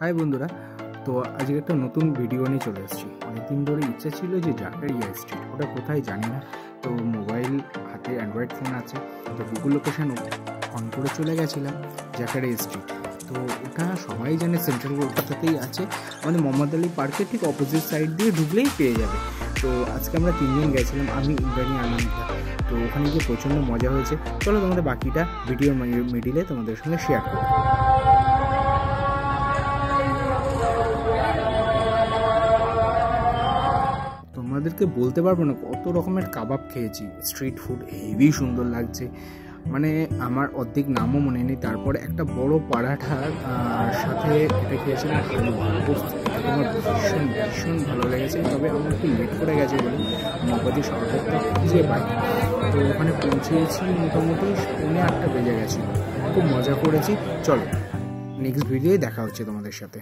High বন্ধুরা, তো আজকে একটা নতুন ভিডিও নিয়ে চলে এসেছি। অনেকদিন ধরে ইচ্ছা ছিল যে জাকারিয়া স্ট্রিট, ওটা কোথায় জানি না। তো মোবাইল হাতে অ্যান্ড্রয়েড ফোন আছে, তো গুগল লোকেশান অন করে চলে গেছিলাম জাকারিয়া স্ট্রিট। তো ওটা সবাই জানে সেন্ট্রাল কলকাতাতেই আছে, আমাদের মোহাম্মদ আলী পার্কের ঠিক অপোজিট সাইড দিয়ে ঢুকলেই পেয়ে যাবে। তো আজকে আমরা 3 জন গেছিলাম, আমি ইন্দ্রাণী আনন্দা। তো ওখানে গিয়ে প্রচণ্ড মজা হয়েছে। চলো তোমাদের বাকিটা ভিডিও মিডিলে তোমাদের সঙ্গে শেয়ার করবো। তোমাদেরকে বলতে পারবো না কত রকমের কাবাব খেয়েছি। স্ট্রিট ফুড হেভি সুন্দর লাগছে, মানে আমার অর্ধেক নামও মনে নেই। তারপরে একটা বড় পরাঠার সাথে এটা খেয়েছিলাম হালুয়া। আমার ভীষণ ভীষণ ভালো লেগেছে। তবে আমার একটু লেট করে গেছে বলে নবাদি শরবতটা খুঁজে পাই। তো ওখানে পৌঁছেছি মোটামুটি 8:30 বেজে গেছিলো। খুব মজা করেছি। চলো নেক্সট ভিডিওয় দেখা হচ্ছে তোমাদের সাথে।